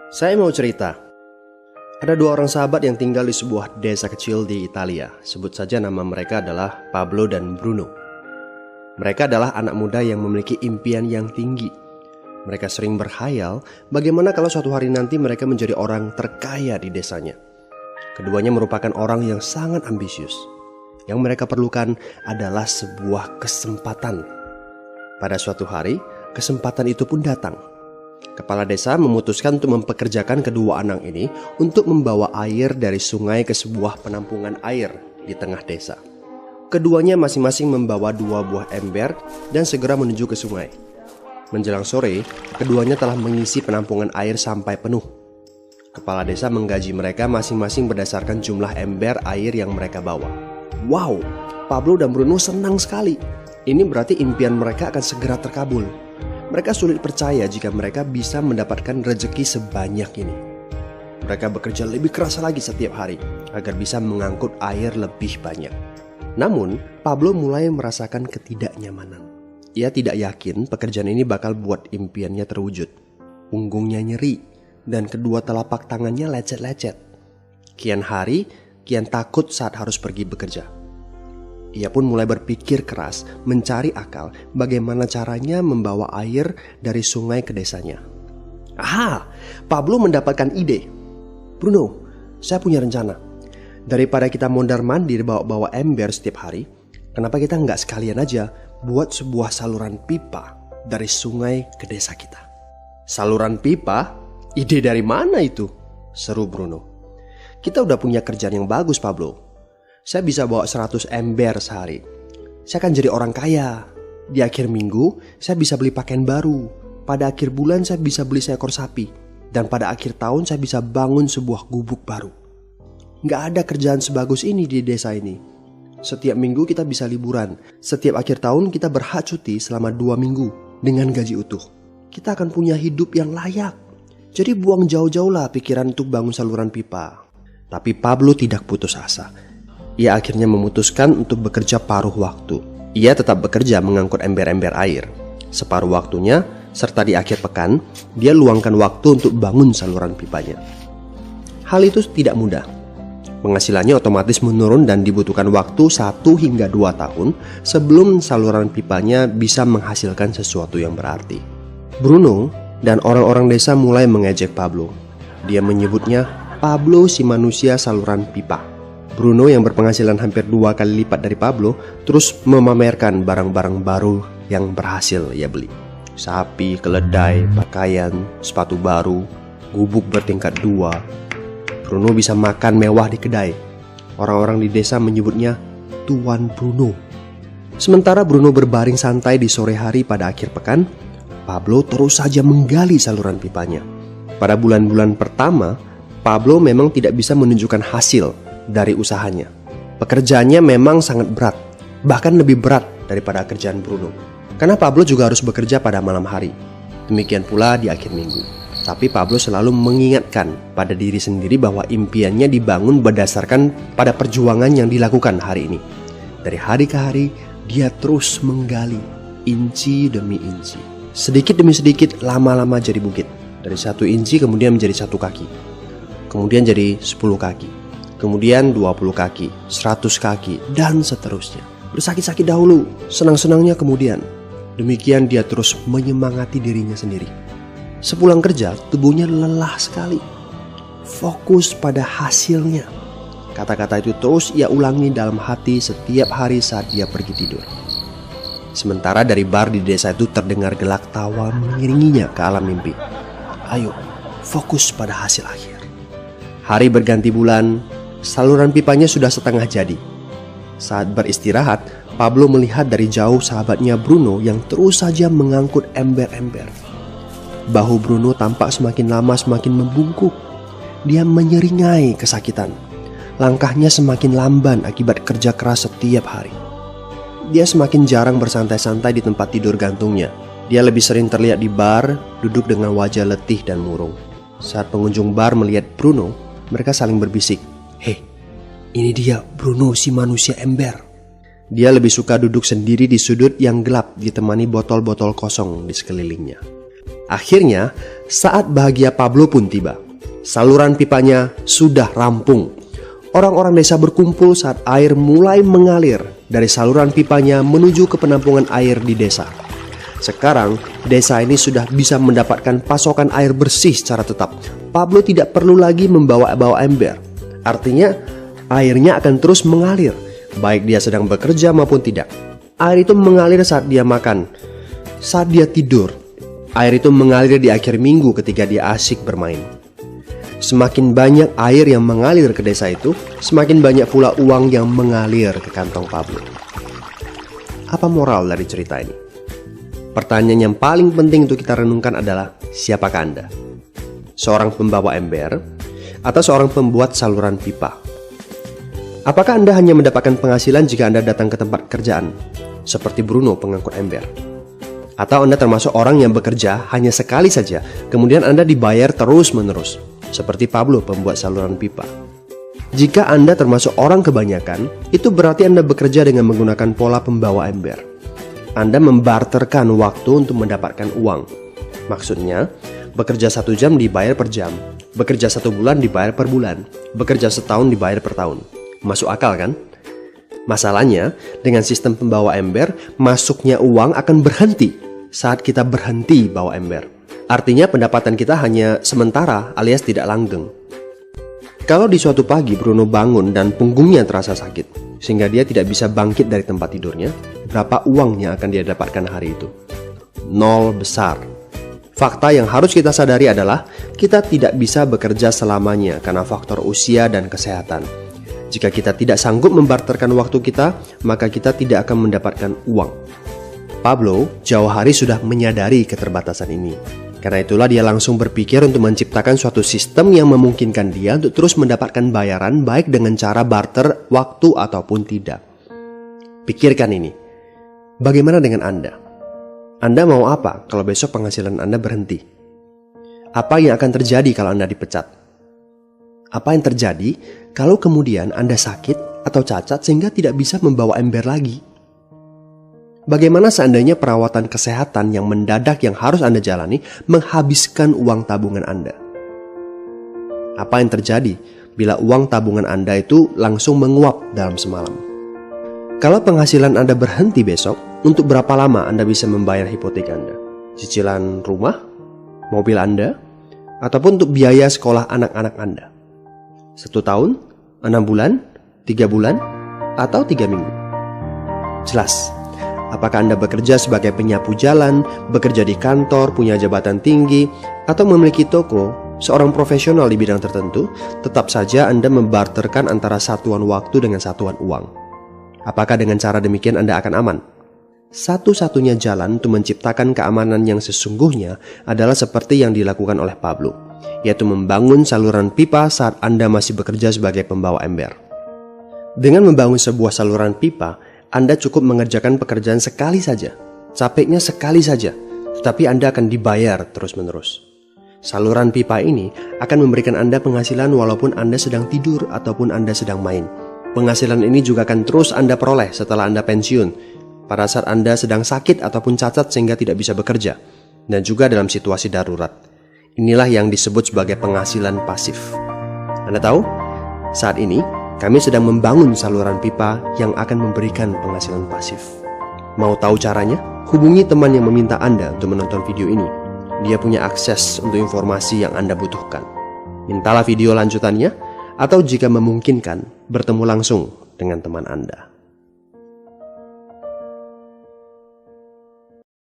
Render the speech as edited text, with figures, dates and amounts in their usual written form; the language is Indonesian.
Saya mau cerita. Ada dua orang sahabat yang tinggal di sebuah desa kecil di Italia. Sebut saja nama mereka adalah Pablo dan Bruno. Mereka adalah anak muda yang memiliki impian yang tinggi. Mereka sering berkhayal bagaimana kalau suatu hari nanti mereka menjadi orang terkaya di desanya. Keduanya merupakan orang yang sangat ambisius. Yang mereka perlukan adalah sebuah kesempatan. Pada suatu hari, kesempatan itu pun datang. Kepala desa memutuskan untuk mempekerjakan kedua anak ini untuk membawa air dari sungai ke sebuah penampungan air di tengah desa. Keduanya masing-masing membawa 2 buah ember dan segera menuju ke sungai. Menjelang sore, keduanya telah mengisi penampungan air sampai penuh. Kepala desa menggaji mereka masing-masing berdasarkan jumlah ember air yang mereka bawa. Wow, Pablo dan Bruno senang sekali. Ini berarti impian mereka akan segera terkabul. Mereka sulit percaya jika mereka bisa mendapatkan rezeki sebanyak ini. Mereka bekerja lebih keras lagi setiap hari agar bisa mengangkut air lebih banyak. Namun, Pablo mulai merasakan ketidaknyamanan. Ia tidak yakin pekerjaan ini bakal buat impiannya terwujud. Punggungnya nyeri dan kedua telapak tangannya lecet-lecet. Kian hari, kian takut saat harus pergi bekerja. Ia pun mulai berpikir keras mencari akal bagaimana caranya membawa air dari sungai ke desanya. Aha, Pablo mendapatkan ide. Bruno, saya punya rencana. Daripada kita mondar-mandir bawa-bawa ember setiap hari, kenapa kita nggak sekalian aja buat sebuah saluran pipa dari sungai ke desa kita? Saluran pipa? Ide dari mana itu? Seru Bruno. Kita udah punya kerjaan yang bagus, Pablo. Saya bisa bawa 100 ember sehari. Saya akan jadi orang kaya. Di akhir minggu, saya bisa beli pakaian baru. Pada akhir bulan, saya bisa beli seekor sapi. Dan pada akhir tahun, saya bisa bangun sebuah gubuk baru. Nggak ada kerjaan sebagus ini di desa ini. Setiap minggu kita bisa liburan. Setiap akhir tahun, kita berhak cuti selama 2 minggu dengan gaji utuh. Kita akan punya hidup yang layak. Jadi buang jauh-jauh lah pikiran untuk bangun saluran pipa. Tapi Pablo tidak putus asa. Ia akhirnya memutuskan untuk bekerja paruh waktu. Ia tetap bekerja mengangkut ember-ember air. Separuh waktunya, serta di akhir pekan, dia luangkan waktu untuk bangun saluran pipanya. Hal itu tidak mudah. Penghasilannya otomatis menurun dan dibutuhkan waktu 1 hingga 2 tahun sebelum saluran pipanya bisa menghasilkan sesuatu yang berarti. Bruno dan orang-orang desa mulai mengejek Pablo. Dia menyebutnya Pablo si manusia saluran pipa. Bruno yang berpenghasilan hampir 2 kali lipat dari Pablo terus memamerkan barang-barang baru yang berhasil ia beli. Sapi, keledai, pakaian, sepatu baru, gubuk bertingkat 2. Bruno bisa makan mewah di kedai. Orang-orang di desa menyebutnya Tuan Bruno. Sementara Bruno berbaring santai di sore hari pada akhir pekan, Pablo terus saja menggali saluran pipanya. Pada bulan-bulan pertama, Pablo memang tidak bisa menunjukkan hasil dari usahanya. Pekerjaannya memang sangat berat, bahkan lebih berat daripada kerjaan Bruno. Karena Pablo juga harus bekerja pada malam hari. Demikian pula di akhir minggu. Tapi Pablo selalu mengingatkan pada diri sendiri bahwa impiannya dibangun berdasarkan pada perjuangan yang dilakukan hari ini. Dari hari ke hari, dia terus menggali, inci demi inci. Sedikit demi sedikit, lama-lama jadi bukit. Dari 1 inci kemudian menjadi 1 kaki. Kemudian jadi 10 kaki. Kemudian 20 kaki, 100 kaki, dan seterusnya. Bersakit-sakit dahulu, senang-senangnya kemudian. Demikian dia terus menyemangati dirinya sendiri. Sepulang kerja, tubuhnya lelah sekali. Fokus pada hasilnya. Kata-kata itu terus ia ulangi dalam hati setiap hari saat dia pergi tidur. Sementara dari bar di desa itu terdengar gelak tawa mengiringinya ke alam mimpi. Ayo, fokus pada hasil akhir. Hari berganti bulan, saluran pipanya sudah setengah jadi. Saat beristirahat, Pablo melihat dari jauh sahabatnya Bruno yang terus saja mengangkut ember-ember. Bahu Bruno tampak semakin lama semakin membungkuk. Dia menyeringai kesakitan. Langkahnya semakin lamban akibat kerja keras setiap hari. Dia semakin jarang bersantai-santai di tempat tidur gantungnya. Dia lebih sering terlihat di bar, duduk dengan wajah letih dan murung. Saat pengunjung bar melihat Bruno, mereka saling berbisik. Hei, ini dia Bruno si manusia ember. Dia lebih suka duduk sendiri di sudut yang gelap ditemani botol-botol kosong di sekelilingnya. Akhirnya, Saat bahagia Pablo pun tiba. Saluran pipanya sudah rampung. Orang-orang desa berkumpul saat air mulai mengalir dari saluran pipanya menuju ke penampungan air di desa. Sekarang, desa ini sudah bisa mendapatkan pasokan air bersih secara tetap. Pablo tidak perlu lagi membawa ember. Artinya, airnya akan terus mengalir, baik dia sedang bekerja maupun tidak. Air itu mengalir saat dia makan, saat dia tidur. Air itu mengalir di akhir minggu ketika dia asik bermain. Semakin banyak air yang mengalir ke desa itu, semakin banyak pula uang yang mengalir ke kantong Pablo. Apa moral dari cerita ini? Pertanyaan yang paling penting untuk kita renungkan adalah, siapakah Anda? Seorang pembawa ember atau seorang pembuat saluran pipa? Apakah Anda hanya mendapatkan penghasilan jika Anda datang ke tempat kerjaan, seperti Bruno pengangkut ember? Atau Anda termasuk orang yang bekerja hanya sekali saja, kemudian Anda dibayar terus-menerus, seperti Pablo pembuat saluran pipa? Jika Anda termasuk orang kebanyakan, itu berarti Anda bekerja dengan menggunakan pola pembawa ember. Anda membarterkan waktu untuk mendapatkan uang. Maksudnya, bekerja 1 jam dibayar per jam, bekerja 1 bulan dibayar per bulan, bekerja setahun dibayar per tahun. Masuk akal kan? Masalahnya, dengan sistem pembawa ember, masuknya uang akan berhenti saat kita berhenti bawa ember. Artinya pendapatan kita hanya sementara alias tidak langgeng. Kalau di suatu pagi Bruno bangun dan punggungnya terasa sakit, sehingga dia tidak bisa bangkit dari tempat tidurnya, berapa uang yang akan dia dapatkan hari itu? 0 besar. Fakta yang harus kita sadari adalah kita tidak bisa bekerja selamanya karena faktor usia dan kesehatan. Jika kita tidak sanggup membarterkan waktu kita, maka kita tidak akan mendapatkan uang. Pablo jauh hari sudah menyadari keterbatasan ini. Karena itulah dia langsung berpikir untuk menciptakan suatu sistem yang memungkinkan dia untuk terus mendapatkan bayaran baik dengan cara barter waktu ataupun tidak. Pikirkan ini. Bagaimana dengan Anda? Anda mau apa kalau besok penghasilan Anda berhenti? Apa yang akan terjadi kalau Anda dipecat? Apa yang terjadi kalau kemudian Anda sakit atau cacat sehingga tidak bisa membawa ember lagi? Bagaimana seandainya perawatan kesehatan yang mendadak yang harus Anda jalani menghabiskan uang tabungan Anda? Apa yang terjadi bila uang tabungan Anda itu langsung menguap dalam semalam? Kalau penghasilan Anda berhenti besok, untuk berapa lama Anda bisa membayar hipotek Anda? Cicilan rumah, mobil Anda, ataupun untuk biaya sekolah anak-anak Anda? 1 tahun, 6 bulan, 3 bulan, atau 3 minggu? Jelas. Apakah Anda bekerja sebagai penyapu jalan, bekerja di kantor, punya jabatan tinggi, atau memiliki toko, seorang profesional di bidang tertentu, tetap saja Anda membarterkan antara satuan waktu dengan satuan uang. Apakah dengan cara demikian Anda akan aman? Satu-satunya jalan untuk menciptakan keamanan yang sesungguhnya adalah seperti yang dilakukan oleh Pablo, yaitu membangun saluran pipa saat Anda masih bekerja sebagai pembawa ember. Dengan membangun sebuah saluran pipa, Anda cukup mengerjakan pekerjaan sekali saja, capeknya sekali saja, tetapi Anda akan dibayar terus-menerus. Saluran pipa ini akan memberikan Anda penghasilan walaupun Anda sedang tidur ataupun Anda sedang main. Penghasilan ini juga akan terus Anda peroleh setelah Anda pensiun, pada saat Anda sedang sakit ataupun cacat sehingga tidak bisa bekerja, dan juga dalam situasi darurat. Inilah yang disebut sebagai penghasilan pasif. Anda tahu, saat ini kami sedang membangun saluran pipa yang akan memberikan penghasilan pasif. Mau tahu caranya? Hubungi teman yang meminta Anda untuk menonton video ini. Dia punya akses untuk informasi yang Anda butuhkan. Mintalah video lanjutannya, atau jika memungkinkan, bertemu langsung dengan teman Anda.